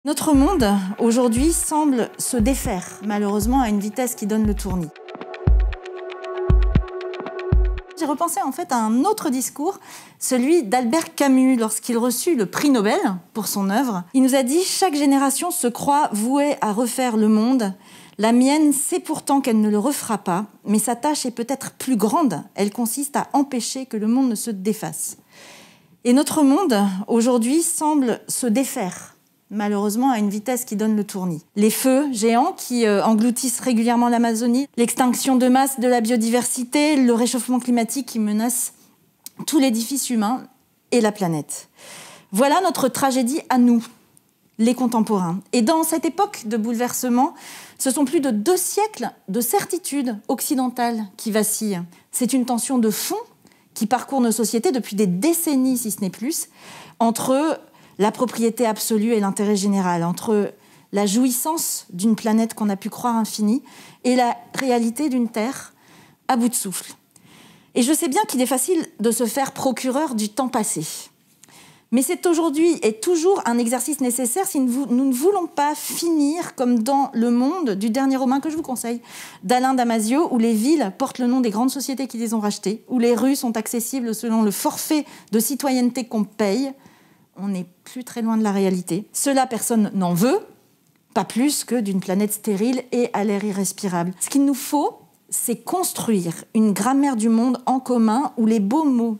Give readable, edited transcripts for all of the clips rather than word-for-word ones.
Notre monde, aujourd'hui, semble se défaire, malheureusement, à une vitesse qui donne le tournis. J'ai repensé en fait à un autre discours, celui d'Albert Camus, lorsqu'il reçut le prix Nobel pour son œuvre. Il nous a dit « Chaque génération se croit vouée à refaire le monde. La mienne sait pourtant qu'elle ne le refera pas, mais sa tâche est peut-être plus grande. Elle consiste à empêcher que le monde ne se défasse. » Et notre monde, aujourd'hui, semble se défaire, malheureusement à une vitesse qui donne le tournis. Les feux géants qui engloutissent régulièrement l'Amazonie, l'extinction de masse de la biodiversité, le réchauffement climatique qui menace tout l'édifice humain et la planète. Voilà notre tragédie à nous, les contemporains. Et dans cette époque de bouleversement, ce sont plus de 2 siècles de certitudes occidentales qui vacillent. C'est une tension de fond qui parcourt nos sociétés depuis des décennies, si ce n'est plus, entre la propriété absolue et l'intérêt général, entre la jouissance d'une planète qu'on a pu croire infinie et la réalité d'une Terre à bout de souffle. Et je sais bien qu'il est facile de se faire procureur du temps passé. Mais c'est aujourd'hui et toujours un exercice nécessaire si nous ne voulons pas finir comme dans Le Monde du dernier roman que je vous conseille, d'Alain Damasio, où les villes portent le nom des grandes sociétés qui les ont rachetées, où les rues sont accessibles selon le forfait de citoyenneté qu'on paye. On n'est plus très loin de la réalité. Cela, personne n'en veut, pas plus que d'une planète stérile et à l'air irrespirable. Ce qu'il nous faut, c'est construire une grammaire du monde en commun où les beaux mots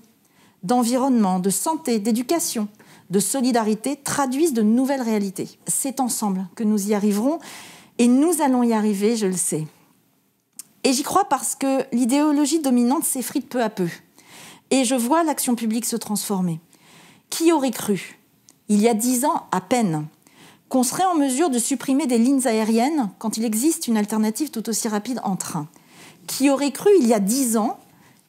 d'environnement, de santé, d'éducation, de solidarité traduisent de nouvelles réalités. C'est ensemble que nous y arriverons et nous allons y arriver, je le sais. Et j'y crois parce que l'idéologie dominante s'effrite peu à peu. Et je vois l'action publique se transformer. Qui aurait cru, il y a 10 ans à peine, qu'on serait en mesure de supprimer des lignes aériennes quand il existe une alternative tout aussi rapide en train? Qui aurait cru, il y a 10 ans,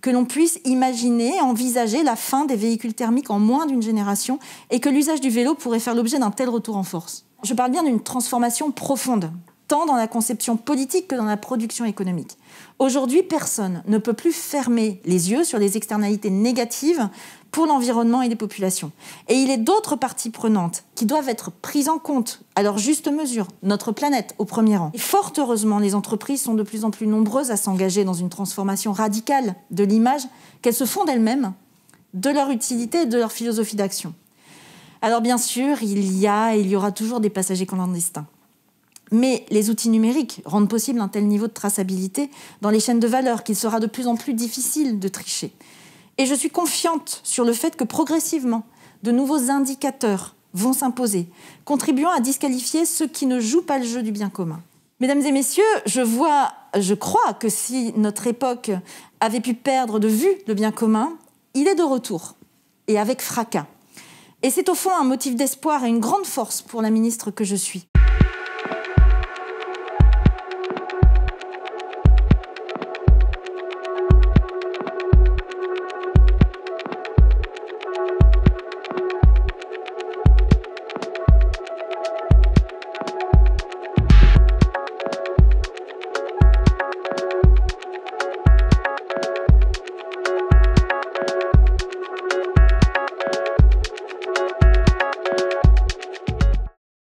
que l'on puisse imaginer, envisager la fin des véhicules thermiques en moins d'une génération et que l'usage du vélo pourrait faire l'objet d'un tel retour en force? Je parle bien d'une transformation profonde, tant dans la conception politique que dans la production économique. Aujourd'hui, personne ne peut plus fermer les yeux sur les externalités négatives pour l'environnement et les populations. Et il est d'autres parties prenantes qui doivent être prises en compte à leur juste mesure, notre planète au premier rang. Et fort heureusement, les entreprises sont de plus en plus nombreuses à s'engager dans une transformation radicale de l'image qu'elles se font d'elles-mêmes, de leur utilité et de leur philosophie d'action. Alors bien sûr, il y aura toujours des passagers clandestins. Mais les outils numériques rendent possible un tel niveau de traçabilité dans les chaînes de valeur qu'il sera de plus en plus difficile de tricher. Et je suis confiante sur le fait que progressivement, de nouveaux indicateurs vont s'imposer, contribuant à disqualifier ceux qui ne jouent pas le jeu du bien commun. Mesdames et messieurs, je crois que si notre époque avait pu perdre de vue le bien commun, il est de retour, et avec fracas. Et c'est au fond un motif d'espoir et une grande force pour la ministre que je suis.